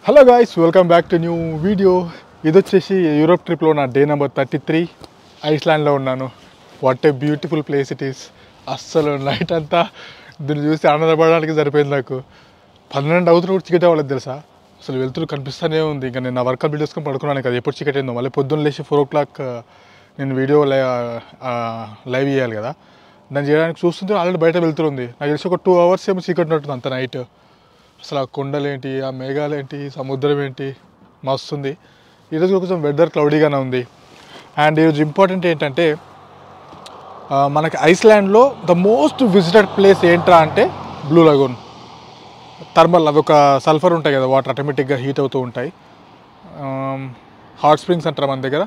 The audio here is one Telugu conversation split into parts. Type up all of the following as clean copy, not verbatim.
Hello guys, welcome back to new video. ఇది వచ్చేసి యూరోప్ ట్రిప్లో నా డే నెంబర్ 33. ఐస్లాండ్లో ఉన్నాను. What a beautiful place it is. అస్సలు నైట్ అంతా దీన్ని చూసి ఆనందపడడానికి సరిపోయింది. నాకు 12 అవుతున్న కూడా చీకటి అవ్వలేదు తెలుసా. అసలు వెళ్తురు కనిపిస్తూనే ఉంది. ఇంకా నేను నా వర్క్ కంప్లీట్ చేసుకొని పడుకున్నాను కదా, ఎప్పుడు చీకటి అయిందో. మళ్ళీ పొద్దున్న లేచి 4 o'clock నేను వీడియో లైవ్ చేయాలి కదా. దాన్ని చేయడానికి చూస్తుంటే ఆల్రెడీ బయట వెళ్తుంది. నాకు తెలిసి ఒక 2 hours ఏమో చీకటి ఉంటుంది అంత నైట్. అసలు ఆ కొండలేంటి, ఆ మేఘాలేంటి, సముద్రం ఏంటి, మస్తుంది. ఈరోజు కొంచెం వెదర్ క్లౌడీగానే ఉంది. అండ్ ఈరోజు ఇంపార్టెంట్ ఏంటంటే, మనకి ఐస్లాండ్లో ద మోస్ట్ విజిటెడ్ ప్లేస్ ఏంట్రా అంటే బ్లూ లగూన్. థర్మల్, అవి ఒక సల్ఫర్ ఉంటాయి కదా, వాటర్ ఆటోమేటిక్గా హీట్ అవుతూ ఉంటాయి. హాట్ స్ప్రింగ్స్ అంటారు మన దగ్గర,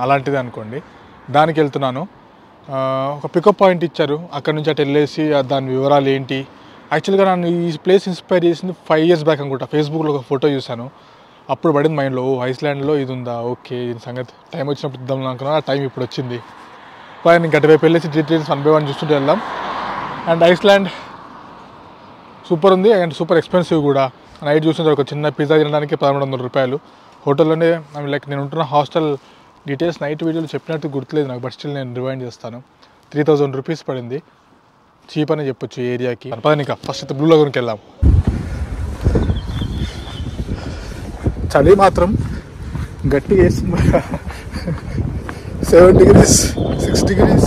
అలాంటిది అనుకోండి. దానికి వెళ్తున్నాను. ఒక పికప్ పాయింట్ ఇచ్చారు, అక్కడ నుంచి అటు వెళ్ళేసి దాని వివరాలు ఏంటి. యాక్చువల్గా నన్ను ఈ ప్లేస్ ఇన్స్పైర్ చేసింది 5 years బ్యాక్ అనుకుంటా. ఫేస్బుక్లో ఒక ఫోటో చూశాను, అప్పుడు పడింది మైండ్లో, ఐస్లాండ్లో ఇది ఉందా, ఓకే దీని సంగతి టైం వచ్చినప్పుడు ఇద్దాం అనుకున్నా. ఆ టైం ఇప్పుడు వచ్చింది. నేను గట్టివైపు వెళ్ళేసి డీటెయిల్స్ 1 by 1 చూస్తుంటే వెళ్దాం. అండ్ ఐస్లాండ్ సూపర్ ఉంది అండ్ సూపర్ ఎక్స్పెన్సివ్ కూడా. నైట్ చూస్తుంటే ఒక చిన్న పిజ్జా తినడానికి 1300 రూపాయలు. హోటల్లోనే నేను ఉంటున్న హాస్టల్ డీటెయిల్స్ నైట్ వీడియోలో చెప్పినట్టు గుర్తులేదు నాకు, బట్ స్టిల్ నేను రివైండ్ చేస్తాను. 3000 రూపీస్ పడింది. చీప్ అని చెప్పొచ్చు ఏరియాకి. ఇంకా ఫస్ట్ బ్లూ లగూన్కి వెళ్దాం. చలి మాత్రం గట్టిగా వేస్తుంది. 7 degrees 6 degrees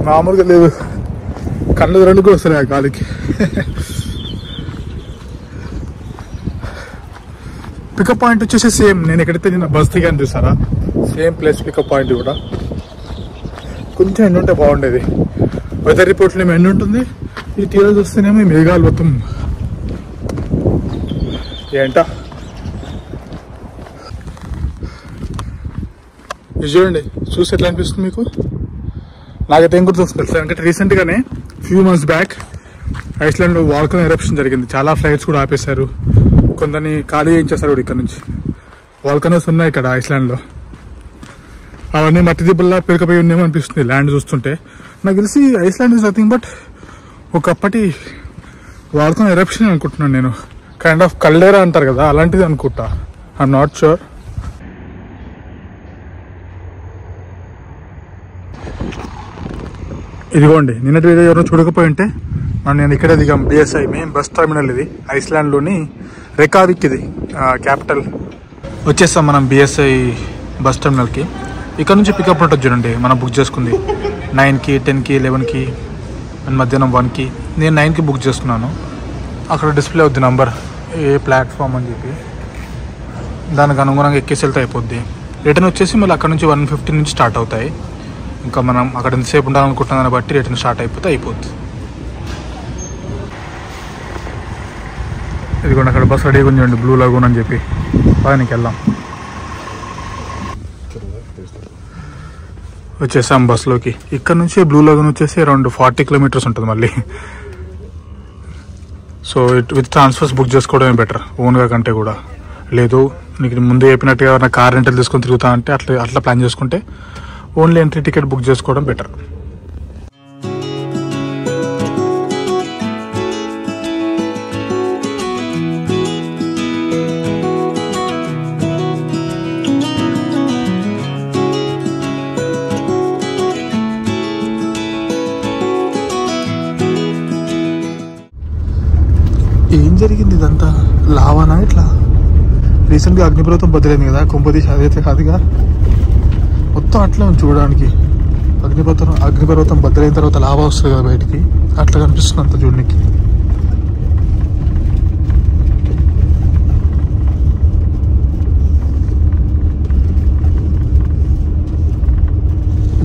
మామూలుగా లేదు. కళ్ళు 2 కూడా వస్తున్నాయి ఆ గాలికి. పికప్ పాయింట్ వచ్చేసి సేమ్ నేను ఎక్కడైతే నిన్న బస్ దిగాను చూసారా, సేమ్ ప్లేస్ పికప్ పాయింట్ కూడా. కొంచెం ఎండ ఉంటే బాగుండేది. వెదర్ రిపోర్ట్లో ఏమో ఎండ ఉంటుంది, ఈ తీరా చూస్తేనేమో ఈ మేఘాలు మొత్తం ఏంట. ఇది చూడండి, చూసి ఎట్లా అనిపిస్తుంది మీకు? నాకైతే ఏం గుర్తొస్తుంది తెలుసా, ఎందుకంటే రీసెంట్గానే ఫ్యూ మంత్స్ బ్యాక్ ఐస్లాండ్లో వాల్కనో ఎరప్షన్ జరిగింది. చాలా ఫ్లైట్స్ కూడా ఆపేశారు, కొందరిని ఖాళీ చేయించేస్తారు కూడా. ఇక్కడ నుంచి వాల్కనోస్ ఉన్నాయి ఇక్కడ ఐస్లాండ్లో. అవన్నీ మట్టి దిబ్బల్లా పెరిగిపోయి ఉందేమో అనిపిస్తుంది ల్యాండ్ చూస్తుంటే. నాకు తెలిసి ఐస్లాండ్ ఇస్ నథింగ్ బట్ ఒకప్పటి వాల్కనో ఎరప్షన్ అనుకుంటున్నాను నేను. కైండ్ ఆఫ్ కల్డేరా అంటారు కదా, అలాంటిది అనుకుంటా. I'm not sure. ఇదిగోండి, నిన్నటి వీడియో ఎవరో చూడకపోయి ఉంటే నేను ఇక్కడే దిగాం. బిఎస్ఐ మెయిన్ బస్ టర్మినల్ ఇది, ఐస్లాండ్లోని రేకావిక్. ఇది క్యాపిటల్. వచ్చేస్తాం మనం బిఎస్ఐ బస్ టర్మినల్కి. ఇక్కడ నుంచి పికప్ ఉంటుంది చూడండి, మనం బుక్ చేసుకుంది 9కి 10కి 11కి అండ్ మధ్యాహ్నం 1కి. నేను 9కి బుక్ చేసుకున్నాను. అక్కడ డిస్ప్లే అవుద్ది నంబర్, ఏ ప్లాట్ఫామ్ అని చెప్పి. దానికి అనుగుణంగా ఎక్కేసి వెళ్తే అయిపోద్ది. రిటర్న్ వచ్చేసి మళ్ళీ అక్కడ నుంచి 1:15 నుంచి స్టార్ట్ అవుతాయి. ఇంకా మనం అక్కడ ఎంతసేపు ఉండాలనుకుంటున్న దాన్ని బట్టి రిటర్న్ స్టార్ట్ అయిపోద్ది. ఇదిగోండి అక్కడ బస్ రెడీగా ఉందండి, బ్లూ లగూన్ అని చెప్పి. పైనకి వెళ్దాం. వచ్చేసాం బస్లోకి. ఇక్కడ నుంచి బ్లూ లగూన్ వచ్చేసి అరౌండ్ 40 kilometers ఉంటుంది మళ్ళీ. సో విత్ ట్రాన్స్ఫర్స్ బుక్ చేసుకోవడమే బెటర్ ఓన్గా కంటే కూడా. లేదు నీకు ముందు చెప్పినట్టుగా నా కార్ రెంటల్ తీసుకొని తిరుగుతా అంటే అట్లా ప్లాన్ చేసుకుంటే ఓన్లీ ఎంట్రీ టికెట్ బుక్ చేసుకోవడం బెటర్. ఏం జరిగింది ఇదంతా? లావానా ఇట్లా? రీసెంట్గా అగ్నిపర్వతం బద్దలైంది కదా, కుంభదీశ అదైతే కాదుగా. మొత్తం అట్లా ఉంది చూడడానికి. అగ్నిపర్వతం బద్దలైన తర్వాత లావా వస్తుంది కదా బయటికి, అట్లా కనిపిస్తుంది అంత చూడడానికి.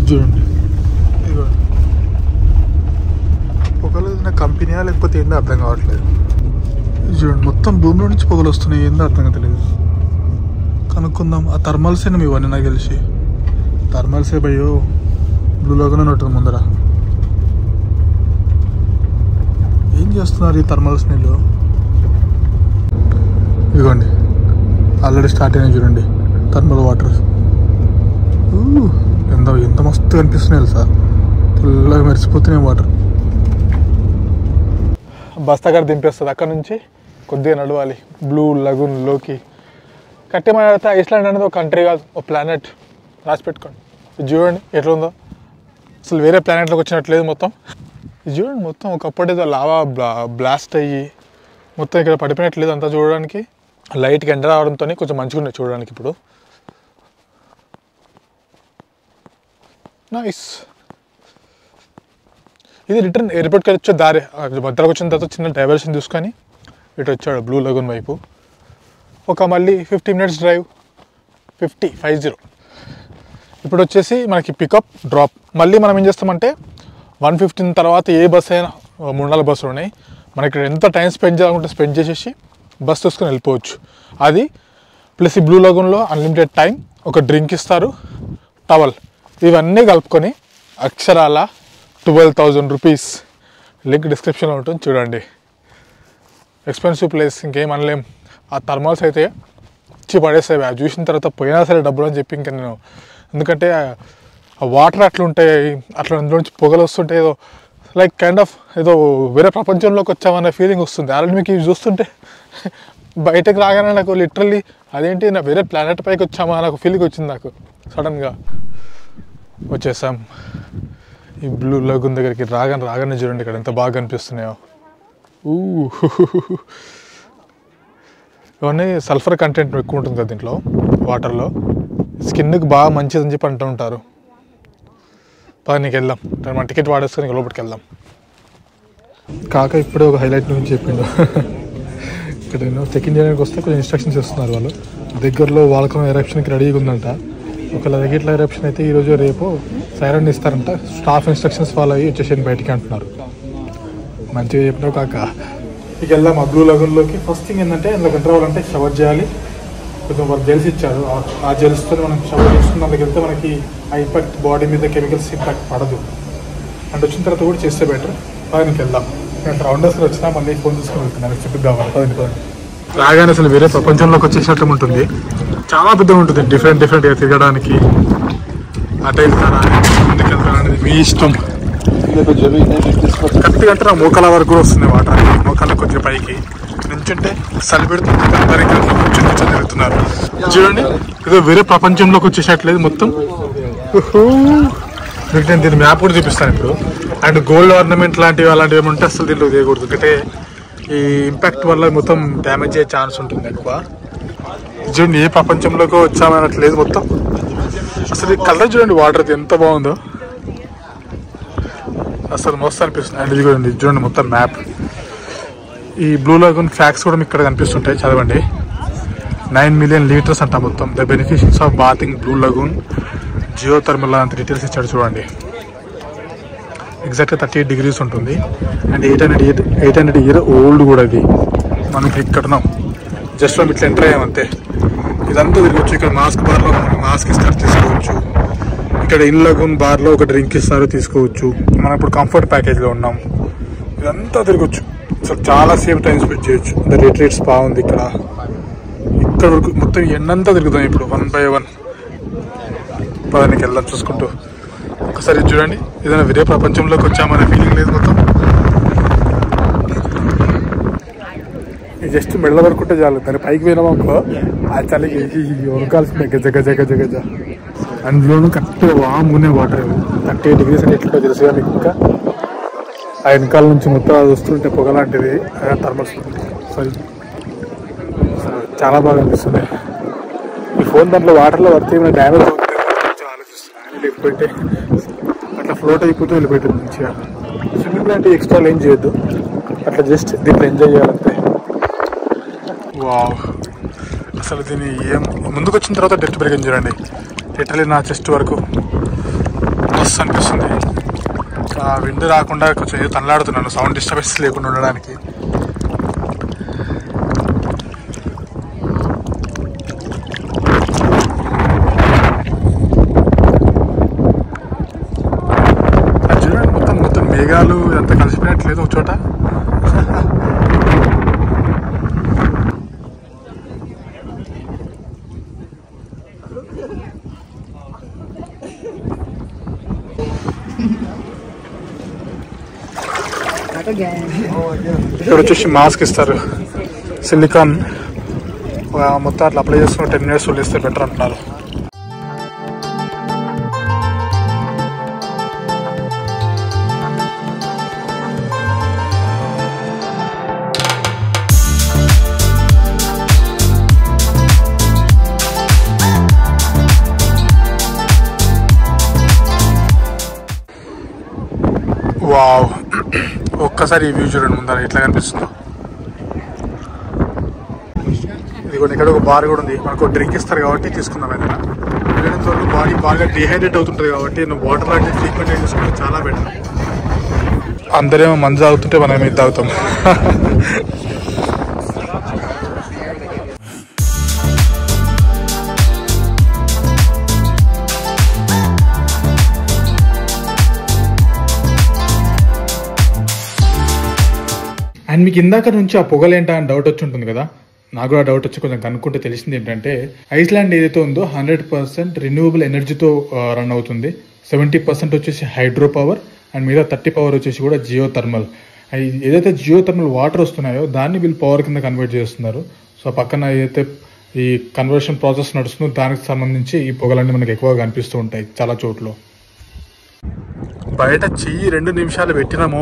చూడండి పొగలు కంపెనీయా లేకపోతే ఏందో అర్థం కావట్లేదు. చూడండి మొత్తం భూమిలో నుంచి పొగలు వస్తున్నాయి, ఏందో అర్థం తెలియదు. కనుక్కుందాం. ఆ థర్మల్స్ ఏమో ఇవన్నీ నాకు తెలిసి థర్మల్సే భయో. బ్లూ లగూన్ ఉంటుంది ముందర. ఏం చేస్తున్నారు ఈ థర్మల్స్ నీళ్ళు? ఇదిగోండి ఆల్రెడీ స్టార్ట్ అయినాయి చూడండి థర్మల్ వాటర్. ఎంత మస్తు కనిపిస్తున్నాయి తెలుసా, తెల్లగా మెరిసిపోతున్నాయి వాటర్. బస్ దగ్గర దింపేస్తుంది. అక్కడ నుంచి కొద్దిగా నడవాలి బ్లూ లగూన్లోకి. కట్టి మాట్లాడితే ఐస్లాండ్ అనేది ఒక కంట్రీ కాదు, ఒక ప్లానెట్. రాసి పెట్టుకోండి. ఇది చూడండి ఎట్లా ఉందో, అసలు వేరే ప్లానెట్లోకి వచ్చినట్లేదు మొత్తం. ఇది చూడండి మొత్తం ఒకప్పుడు ఏదో లావా బ్లాస్ట్ అయ్యి మొత్తం ఇక్కడ పడిపోయినట్లేదు అంతా చూడడానికి. లైట్గా ఎండ రావడంతో కొంచెం మంచిగా ఉన్నాయి చూడడానికి ఇప్పుడు. నైస్. ఇది రిటర్న్ ఎయిర్పోర్ట్కి వచ్చే దారి. మధ్యలోకి వచ్చిన తర్వాత చిన్న డైవర్షన్ చూసుకొని ఇటు వచ్చాడు బ్లూ లగూన్ వైపు. ఒక మళ్ళీ 50 minutes డ్రైవ్. 50. ఇప్పుడు వచ్చేసి మనకి పికప్ డ్రాప్. మళ్ళీ మనం ఏం చేస్తామంటే 1:15 తర్వాత ఏ బస్ అయినా 3-4 బస్సులు ఉన్నాయి. మనకి ఇక్కడ ఎంత టైం స్పెండ్ చేయాలనుకుంటే స్పెండ్ చేసేసి బస్ తీసుకొని వెళ్ళిపోవచ్చు. అది ప్లస్ ఈ బ్లూ లగూన్లో అన్లిమిటెడ్ టైం, ఒక డ్రింక్ ఇస్తారు, టవల్, ఇవన్నీ కలుపుకొని అక్షరాల 12,000 రూపీస్. లింక్ డిస్క్రిప్షన్లో ఉంటుంది చూడండి. ఎక్స్పెన్సివ్ ప్లేస్, ఇంకేం అనలేం. ఆ థర్మల్స్ అయితే ఇచ్చి పడేస్తాయి. అవి చూసిన తర్వాత పోయినా సరే డబ్బులు అని చెప్పి ఇంకా నేను, ఎందుకంటే ఆ వాటర్ అట్లా ఉంటాయి, అట్లా అందులో నుంచి పొగలు వస్తుంటే ఏదో లైక్ కైండ్ ఆఫ్ ఏదో వేరే ప్రపంచంలోకి వచ్చామన్న ఫీలింగ్ వస్తుంది. ఆల్రెడీ మీకు ఇవి చూస్తుంటే బయటకు రాగానే నాకు లిటరల్లీ అదేంటి నా వేరే ప్లానెట్ పైకి వచ్చామా నాకు ఫీలింగ్ వచ్చింది. నాకు సడన్గా వచ్చేసాం ఈ బ్లూ లగూన్ దగ్గరికి. రాగానే చూడండి ఇక్కడ ఎంత బాగా కనిపిస్తున్నాయో. ఇవన్నీ సల్ఫర్ కంటెంట్ ఎక్కువ ఉంటుంది కదా దీంట్లో, వాటర్లో. స్కిన్కి బాగా మంచిదని చెప్పి అంటూ ఉంటారు. నీకు వెళ్దాం, మన టికెట్ వాడేసుకొని లోపలికి వెళ్దాం. కాక ఇప్పుడే ఒక హైలైట్ గురించి చెప్పిండు. ఇక్కడ నేను చెక్ ఇన్ చేయడానికి వస్తే కొంచెం ఇన్స్ట్రక్షన్స్ ఇస్తున్నారు వాళ్ళు. దగ్గరలో వాల్కమ్ ఎరప్షన్కి రెడీగా ఉందంట. ఒకవేళ దగ్గర ఎరప్షన్ అయితే ఈరోజు రేపు సైరన్ ఇస్తారంట. స్టాఫ్ ఇన్స్ట్రక్షన్స్ ఫాలో అయ్యి వచ్చేసి బయటికి అంటున్నారు. మంచిగా చెప్పినావు కాక. ఇక వెళ్దాం ఆ బ్లూ లగూన్లోకి. ఫస్ట్ థింగ్ ఏంటంటే ఇందులో ఎంటర్ అవ్వాలంటే షవర్ చేయాలి. కొంచెం వాళ్ళు జెల్స్ ఇచ్చారు. ఆ జెల్స్తో మనం షవర్ చేసుకున్న దానికి వెళ్తే మనకి ఆ ఇంపాక్ట్ బాడీ మీద కెమికల్స్ ఇంపాక్ట్ పడదు. అండ్ వచ్చిన తర్వాత కూడా చేస్తే బెటర్. పైనకి వెళ్దాం. నేను రౌండర్స్కి వచ్చినా మళ్ళీ ఫోన్ తీసుకొని వెళ్తున్నాను, చెప్పిద్దాం. రాగానే అసలు వేరే ప్రపంచంలోకి వచ్చేసినట్లు ఉంటుంది. చాలా పెద్దగా ఉంటుంది, డిఫరెంట్గా తిరగడానికి. అటు వెళ్తారా ముందుకు వెళ్తారా అనేది మీ ఇష్టం. కరెక్ట్గా అంటే నా మోకాల వరకు కూడా వస్తుంది వాటర్. మోకాల కొద్దిగా పైకి నుంచుంటే చలి పెడుతుంది. కూర్చొని తిరుగుతున్నారు చూడండి. ఏదో వేరే ప్రపంచంలోకి వచ్చేసట్లేదు మొత్తం. మీకు నేను దీని మ్యాప్ కూడా చూపిస్తాను ఇప్పుడు. అండ్ గోల్డ్ ఆర్నమెంట్ లాంటివి అలాంటివి ఏమంటే అసలు దీంట్లో తీయకూడదు, ఎందుకంటే ఈ ఇంపాక్ట్ వల్ల మొత్తం డ్యామేజ్ అయ్యే ఛాన్స్ ఉంటుంది ఎక్కువ. చూడండి ఏ ప్రపంచంలోకి వచ్చామనట్లేదు మొత్తం. అసలు ఈ కలర్ చూడండి వాటర్ ఎంత బాగుందో, అసలు మస్తు అనిపిస్తుంది. అండ్ ఇది చూడండి, చూడండి మొత్తం మ్యాప్. ఈ బ్లూ లగూన్ ఫ్యాక్ట్స్ కూడా మీకు ఇక్కడ కనిపిస్తుంటాయి, చదవండి. 9 million liters అంట మొత్తం. The beneficiaries of bathing blue lagoon, geothermal అంత డీటెయిల్స్ ఇచ్చాడు చూడండి. ఎగ్జాక్ట్గా 38 degrees ఉంటుంది. అండ్ 800 year ఓల్డ్ కూడా ఇది. మనకి ఇక్కడ ఉన్నాం, జస్ట్ మనం ఇట్లా ఎంటర్ అయ్యామంతే. ఇదంతా తిరగచ్చు. ఇక్కడ మాస్క్ బార్లో మాస్క్ ఇస్తారు, తీసుకోవచ్చు. ఇక్కడ ఇన్ లగూన్ బార్లో ఒక డ్రింక్ ఇస్తారు, తీసుకోవచ్చు. మనం ఇప్పుడు కంఫర్ట్ ప్యాకేజ్లో ఉన్నాం. ఇదంతా తిరగచ్చు. అసలు చాలా సేఫ్ టైం స్పెండ్ చేయొచ్చు. ద రిట్రీట్స్ బాగుంది ఇక్కడ. ఇక్కడ వరకు మొత్తం ఎండంతా తిరుగుతాం ఇప్పుడు 1 by 1. పదానికి వెళ్దాం చూసుకుంటూ. ఒకసారి చూడండి, ఏదైనా వేరే ప్రపంచంలోకి వచ్చామనే ఫీలింగ్ లేదు మొత్తం. జస్ట్ మెళ్ళ వరకు ఉంటే చాలు. దాని పైకి పోయినామనుకో ఆ చలికి ఉరకాల్సిందే గజ గజ గజ గజ. అందులోనూ కరెక్ట్గా వామునే వాటర్. 38 degrees అని ఎట్లా తెలుసుగా మీకు. ఇంకా ఆ వెనకాల నుంచి మొత్తం అది వస్తుంటే పొగ లాంటిది థర్మల్స్. సారీ, చాలా బాగా అనిపిస్తుంది. ఈ ఫోన్ దాంట్లో వాటర్లో పడితే ఏమైనా డ్యామేజ్ అవుతుంది ఆలోచిస్తున్నాను. లేకపోతే అట్లా ఫ్లోట్ అయిపోతే వెళ్ళిపోతుంది మంచిగా. స్విమ్మింగ్ లాంటివి ఎక్స్ట్రా ఏం చేయొద్దు, అట్లా జస్ట్ దీంట్లో ఎంజాయ్ చేయాలంటే. వావ్, అసలు దీన్ని ఏం ముందుకు వచ్చిన తర్వాత డెప్త్ పెరిగింది చూడండి. లిటరలీ నా చెస్ట్ వరకు మస్తు అనిపిస్తుంది. విండ్ రాకుండా కొంచెం ఏదో తనలాడుతున్నాను, సౌండ్ డిస్టర్బెన్స్ లేకుండా ఉండడానికి. చూడండి మొత్తం మేఘాలు ఎంత కలిసిపోయినట్లేదు ఒక చోట. ఇక్కడ వచ్చేసి మాస్క్ ఇస్తారు, సిలికాన్ మొత్తం అట్లా అప్లై చేసుకుని 10 minutes వదిలేస్తే బెటర్ అంటున్నారు. వావ్, ఒక్కసారి ఈ వ్యూ చూడండి ముందర ఎట్లా కనిపిస్తుందో. ఇది కూడా ఇక్కడ ఒక బార్ కూడా ఉంది, మనకు డ్రింక్ ఇస్తారు కాబట్టి తీసుకుందాం. ఏదైనా వెళ్ళడంతో బాడీ బాగా డిహైడ్రేట్ అవుతుంటుంది కాబట్టి వాటర్ లాంటి ఫ్రీక్వెంట్గా తీసుకుంటే చాలా బెటర్. అందరేమో మందు తాగుతుంటే మనం ఇది తాగుతాం. అండ్ మీకు ఇందాక నుంచి ఆ పొగలేంటా అని డౌట్ వచ్చి ఉంటుంది కదా, నాకు కూడా డౌట్ వచ్చి కొంచెం కనుక్కుంటే తెలిసింది ఏంటంటే ఐస్లాండ్ ఏదైతే ఉందో 100% రిన్యూవబుల్ ఎనర్జీతో రన్ అవుతుంది. 70% వచ్చేసి హైడ్రో పవర్ అండ్ మీద 30 పవర్ వచ్చేసి కూడా జియో థర్మల్. ఏదైతే జియో థర్మల్ వాటర్ వస్తున్నాయో దాన్ని వీళ్ళు పవర్ కింద కన్వర్ట్ చేస్తున్నారు. సో పక్కన ఏదైతే ఈ కన్వర్షన్ ప్రాసెస్ నడుస్తుందో దానికి సంబంధించి ఈ పొగలన్నీ మనకి ఎక్కువగా కనిపిస్తూ ఉంటాయి చాలా చోట్ల. బయట చెయ్యి 2 నిమిషాలు పెట్టినామో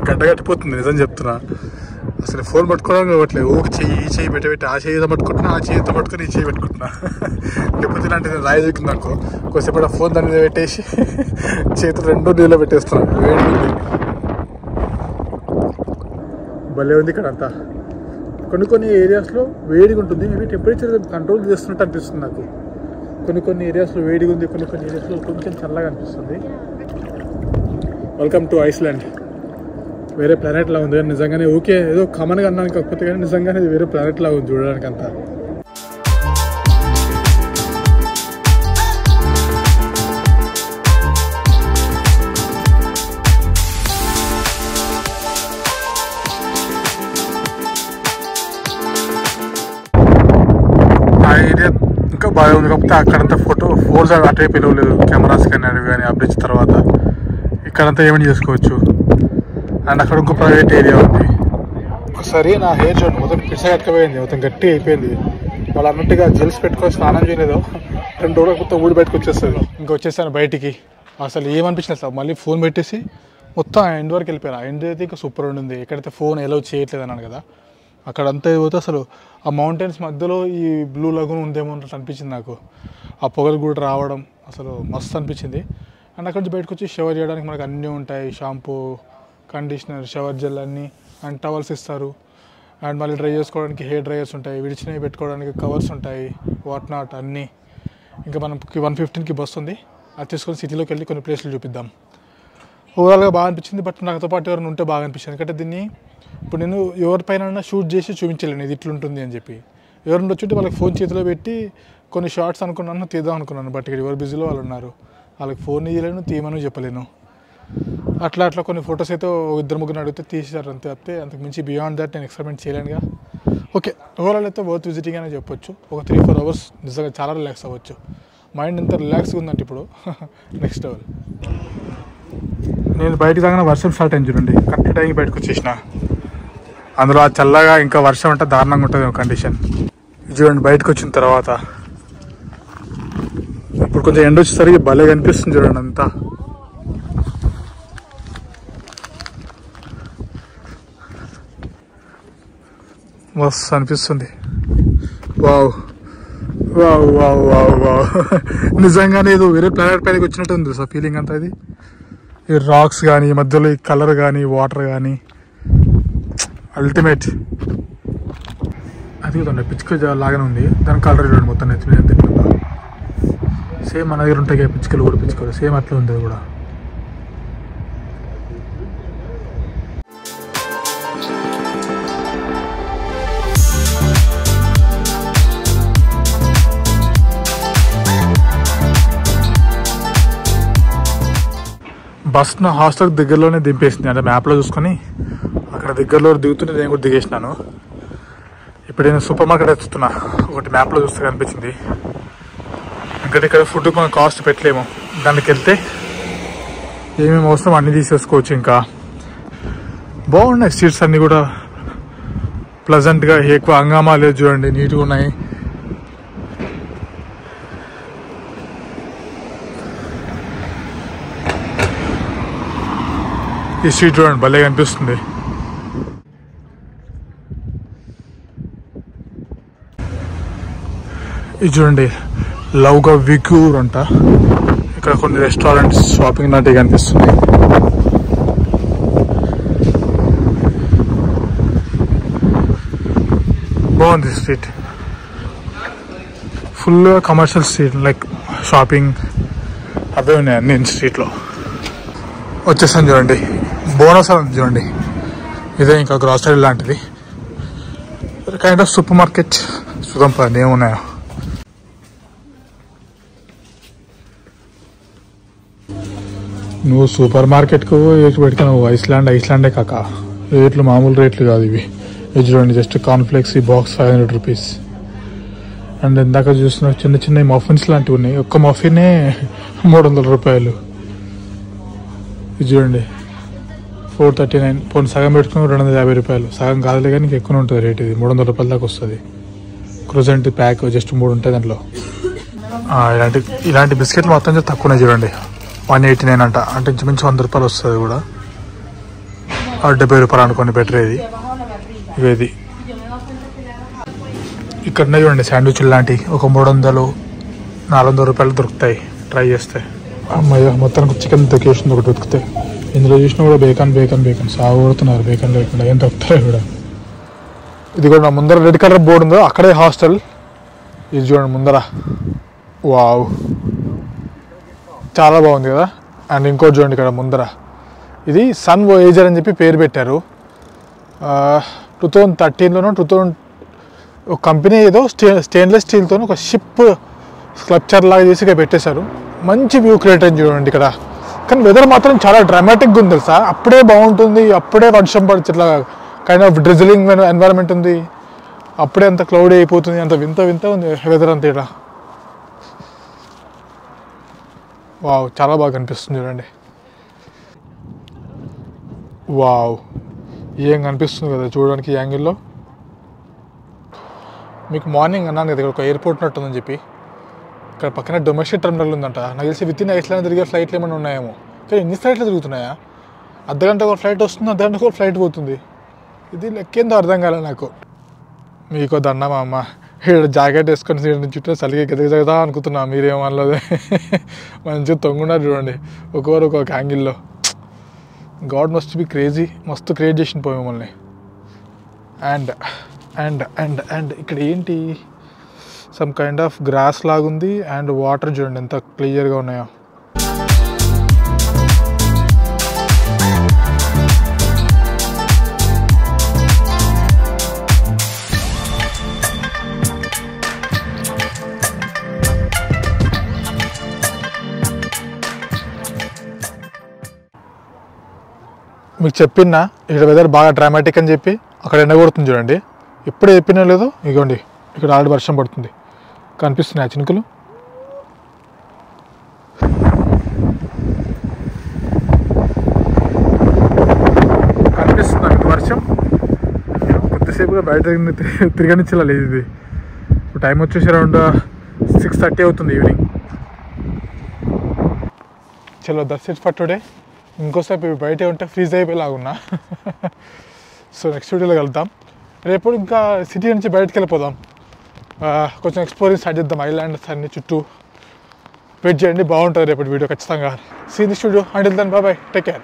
గడ్డగట్టిపోతుంది, నిజం చెప్తున్నా. అసలు ఫోన్ పట్టుకోవడం ఇవ్వట్లేదు, ఒక చెయ్యి ఈ చెయ్యి పెట్టి ఆ చెయ్యితో పట్టుకుంటున్నా, ఆ చెయ్యితో పట్టుకుని ఈ చెయ్యి పెట్టుకుంటున్నా. లేకపోతే ఇలాంటిది రాయి దొరికింది అనుకో, కొద్దిసేపు ఫోన్ దాని మీద పెట్టేసి చేతులు 2 నీళ్ళు పెట్టేస్తున్నాను. వేడి ఉంది, భలే ఉంది ఇక్కడ అంతా. కొన్ని ఏరియాస్లో వేడిగా ఉంటుంది, మేబీ టెంపరేచర్ కంట్రోల్ చేస్తున్నట్టు అనిపిస్తుంది నాకు. కొన్ని ఏరియాస్లో వేడిగా ఉంది, కొన్ని ఏరియాస్లో కొంచెం చల్లగా అనిపిస్తుంది. Welcome to Iceland. వేరే ప్లానెట్ లా ఉంది నిజంగానే. ఓకే ఏదో కామన్గా అన్నాను కాకపోతే కానీ నిజంగానే వేరే ప్లానెట్ లా ఉంది చూడడానికి అంతా. ఆ ఏరియా ఇంకా బాగా ఉంది కాకపోతే అక్కడంతా ఫోన్స్ అటువైపు పిలవలేదు, కెమెరాస్ కానీ అవి కానీ అప్డేట్ తర్వాత ఇక్కడంతా ఏమైనా చేసుకోవచ్చు. అండ్ అక్కడ ఇంకో ప్రైవేట్ ఏరియా ఉంది. ఒకసారి నా హెయిర్ చూడండి మొత్తం పిచ్చగట్టుకుపోయింది, మొత్తం గట్టి అయిపోయింది. వాళ్ళు అన్నట్టుగా జెల్స్ పెట్టుకొని స్నానం చేయలేదో 2 రోజులకు మొత్తం ఊడి బయటకు వచ్చేస్తుంది. ఇంకా వచ్చేసాను బయటికి. అసలు ఏమనిపించింది సార్, మళ్ళీ ఫోన్ పెట్టేసి మొత్తం ఆ ఎండ్ వరకు వెళ్ళిపోయాను. ఆ ఎండ్ అయితే ఇంకా సూపర్ ఉండింది. ఎక్కడైతే ఫోన్ ఎలౌ చేయట్లేదు అన్నాను కదా, అక్కడంతా పోతే అసలు ఆ మౌంటైన్స్ మధ్యలో ఈ బ్లూ లగూన్ ఉందేమో అన్నట్టు అనిపించింది నాకు. ఆ పొగలు కూడా రావడం అసలు మస్తు అనిపించింది. అండ్ అక్కడి నుంచి బయటకు వచ్చి షవర్ చేయడానికి మనకు అన్నీ ఉంటాయి, షాంపూ, కండిషనర్, షవర్ జెల్ అన్నీ, అండ్ టవల్స్ ఇస్తారు. అండ్ మళ్ళీ డ్రై చేసుకోవడానికి హెయిర్ డ్రైయర్స్ ఉంటాయి, విడిచినవి పెట్టుకోవడానికి కవర్స్ ఉంటాయి, వాట్ నాట్ అన్నీ. ఇంకా మనకి 1:15కి బస్సు ఉంది, అది తీసుకొని సిటీలోకి వెళ్ళి కొన్ని ప్లేస్లు చూపిద్దాం. ఓవరాల్గా బాగా అనిపించింది. బట్ నాతో పాటు ఎవరైనా ఉంటే బాగా అనిపించింది. ఎందుకంటే దీన్ని ఇప్పుడు నేను ఎవరిపైన షూట్ చేసి చూపించలేను ఇది ఇట్లుంటుంది అని చెప్పి. ఎవరు వచ్చుంటే వాళ్ళకి ఫోన్ చేతిలో పెట్టి కొన్ని షార్ట్స్ అనుకున్నాను, తీద్దాం అనుకున్నాను. బట్ ఇక్కడ ఎవరు బిజీలో వాళ్ళు ఉన్నారు, వాళ్ళకి ఫోన్ ఇవ్వలేను, తీయమని చెప్పలేను. అట్లా కొన్ని ఫొటోస్ అయితే 2-3 అడిగితే తీసారు అంతే. అంతకు మించి బియాండ్ దాట్ నేను ఎక్స్పెరిమెంట్ చేయలేనుగా. ఓకే, ఓవరాల్ అయితే వర్త్ విజిటింగ్ అనే చెప్పొచ్చు. ఒక 3-4 అవర్స్ నిజంగా చాలా రిలాక్స్ అవ్వచ్చు. మైండ్ ఎంత రిలాక్స్గా ఉందంటే ఇప్పుడు నెక్స్ట్ లెవెల్. నేను బయటకు తాగిన వర్షం స్టార్ట్ అయింది చూడండి, కరెక్ట్ టైంకి బయటకు వచ్చేసిన. అందులో ఆ చల్లగా ఇంకా వర్షం అంటే దారుణంగా ఉంటుంది కండిషన్. చూడండి బయటకు వచ్చిన తర్వాత ఇప్పుడు కొంచెం ఎండ వచ్చేసరికి భలే కనిపిస్తుంది చూడండి అంతా. మస్తు అనిపిస్తుంది. Wow wow wow wow wow నిజంగానే ఏదో వేరే ప్లానెట్ పైకి వచ్చినట్టు ఉంది సార్ ఫీలింగ్ అంతా. ఇది ఈ రాక్స్ కానీ మధ్యలో ఈ కలర్ కానీ వాటర్ కానీ అల్టిమేట్. అది కదండి పిచ్చుక లాగానే ఉంది, దాని కలర్ చూడండి మొత్తం నెత్తి సేమ్ మన దగ్గర ఉంటాయి పిచ్చుకలు కూడా, పిచ్చుకలు సేమ్ అట్లా ఉంది కూడా. బస్ నా హాస్టల్ దగ్గరలోనే దింపేసింది, అంటే మ్యాప్లో చూసుకొని అక్కడ దగ్గరలో దిగుతుంటే నేను కూడా దిగేసినాను. ఇప్పుడు నేను సూపర్ మార్కెట్ వస్తున్నా, ఒకటి మ్యాప్లో చూస్తే కనిపించింది. ఇంకా ఇక్కడ ఫుడ్ మనం కాస్ట్ పెట్టలేము, దానికి వెళ్తే ఏమేమి అవసరం అన్నీ తీసేసుకోవచ్చు. ఇంకా బాగున్నాయి స్ట్రీట్స్ అన్నీ కూడా, ప్లజెంట్గా, ఎక్కువ హంగామా లేదు. చూడండి నీట్గా ఉన్నాయి. ఈ స్ట్రీట్ చూడండి భలే కనిపిస్తుంది. ఇది చూడండి లవ్గా విక్యూర్ అంట. ఇక్కడ కొన్ని రెస్టారెంట్స్, షాపింగ్ లాంటివి కనిపిస్తున్నాయి. బాగుంది street. Full commercial street, like shopping అవే ఉన్నాయి అన్ని స్ట్రీట్లో. వచ్చేసాను చూడండి. బోనస్ అని చూడండి. ఇదే ఇంకా గ్రాసరీ లాంటిది, కైండ్ ఆఫ్ సూపర్ మార్కెట్. చూద్దాం పదండి ఏమున్నాయో. నువ్వు సూపర్ మార్కెట్కు పెడితే నువ్వు ఐస్లాండే కాక. రేట్లు మామూలు రేట్లు కాదు ఇవి. ఇది చూడండి జస్ట్ కార్న్ఫ్లేక్స్ ఈ బాక్స్ 500 రూపీస్. అండ్ ఇందాక చూసిన చిన్న చిన్న మఫిన్స్ లాంటివి ఉన్నాయి. ఒక్క మఫినే 300 రూపాయలు. ఇది చూడండి 439. పోనీ సగం పెట్టుకుని 250 రూపాయలు. సగం కాదులే కానీ ఇంకా ఎక్కువ ఉంటుంది రేట్. ఇది 300 రూపాయల దాకా వస్తుంది. క్రూజెంట్ ప్యాక్ జస్ట్ 3 ఉంటాయి దాంట్లో. ఇలాంటి బిస్కెట్లు మొత్తం తక్కువనే చూడండి. 189 అంట, అంటే ఇంచుమించు 100 రూపాయలు వస్తుంది కూడా. 70 రూపాయలు అనుకోండి బెటర్. ఇది ఇక్కడ చూడండి శాండ్విచ్ లాంటి ఒక 300-400 రూపాయలు దొరుకుతాయి ట్రై చేస్తే. అమ్మాయి మొత్తానికి చికెన్ దొరికేసింది ఒకటి దొరికితే. ఇందులో చూసినా కూడా బేకన్ సాగు కొడుతున్నారు. బేకన్ లేకుండా ఏం దొరుకుతాయి కూడా. ఇది కూడా నా ముందర రెడ్ కలర్ బోర్డు ఉందో అక్కడే హాస్టల్. ఇది చూడండి ముందర. వావ్ చాలా బాగుంది కదా. అండ్ ఇంకోటి చూడండి ఇక్కడ ముందర, ఇది సన్ వోయేజర్ అని చెప్పి పేరు పెట్టారు. 2013లోనో ఒక కంపెనీ ఏదో స్టెయిన్లెస్ స్టీల్తో ఒక షిప్ స్కల్ప్చర్ లాగా చేసి ఇక్కడ పెట్టేశారు. మంచి వ్యూ క్రియేట్ అయింది చూడండి ఇక్కడ. కానీ వెదర్ మాత్రం చాలా డ్రామాటిక్గా ఉంది తెలుసా. అప్పుడే బాగుంటుంది, అప్పుడే వర్షం పడుతుంది. ఇట్లా కైండ్ ఆఫ్ డ్రిజిలింగ్ ఎన్వైరన్మెంట్ ఉంది. అప్పుడే అంత క్లౌడీ అయిపోతుంది. అంత వింత ఉంది వెదర్ అంతా ఇక్కడ. వావ్ చాలా బాగా కనిపిస్తుంది చూడండి. వావ్ ఏం కనిపిస్తుంది కదా చూడడానికి ఈ యాంగిల్లో. మీకు మార్నింగ్ అన్నాను కదా ఇక్కడ ఒక ఎయిర్పోర్ట్ ఉన్నట్టుందని చెప్పి. ఇక్కడ పక్కన డొమెస్టిక్ టెర్మినల్ ఉందంట. నాకు తెలిసి విత్ ఇన్ ఐస్లాండ్ తిరిగే ఫ్లైట్లు ఏమైనా ఉన్నాయేమో. కానీ ఎన్ని ఫ్లైట్లు తిరుగుతున్నాయా? అర్ధగంట ఒక ఫ్లైట్ వస్తుంది, అర్ధగంటకు ఒక ఫ్లైట్ పోతుంది. ఇది లెక్కేందో అర్థం కాలేదు నాకు. మీకు దండమా అమ్మ, ఇక్కడ జాకెట్ వేసుకొని చుట్టూ చలిగే గదగదా అనుకుంటున్నా. మీరేమనలేదే. మంచిగా తొంగున్నారు చూడండి ఒక్కొక్క యాంగిల్లో. God must be crazy. మస్తు క్రియేట్ చేసిన పోయి మమ్మల్ని. అండ్ అండ్ అండ్ అండ్ ఇక్కడ ఏంటి, సమ్ కైండ్ ఆఫ్ గ్రాస్ లాగుంది. అండ్ వాటర్ చూడండి ఎంత క్లియర్గా ఉన్నాయో. మీకు చెప్పినా ఇక్కడ వెదర్ బాగా డ్రామాటిక్ అని చెప్పి. అక్కడ ఎండ కొడుతుంది చూడండి. ఎప్పుడే చెప్పినా లేదో ఇగోండి ఇక్కడ ఆల్రెడీ వర్షం పడుతుంది. కనిపిస్తున్నాయి ఆ చినుకులు. కనిపిస్తుంది మీకు వర్షం. కొద్దిసేపుగా బయట తిరగనిచ్చేలా లేదు ఇది. ఇప్పుడు టైం వచ్చేసి అరౌండ్ 6:30 అవుతుంది ఈవినింగ్. చలో దట్స్ ఇట్ ఫర్ టుడే. ఇంకోసేపు బయటే ఉంటే ఫ్రీజ్ అయిపోయేలాగున్నా. సో నెక్స్ట్ వీడియోలో కలుద్దాం. రేపు ఇంకా సిటీ నుంచి బయటకు వెళ్ళిపోదాం. కొంచెం ఎక్స్ప్లోరింగ్ స్టార్ట్ చేద్దాం. ఐలాండ్స్ అన్ని చుట్టూ వెయిట్ చేయండి, బాగుంటుంది రేపటి వీడియో ఖచ్చితంగా. See this video. Until then bye bye, take care.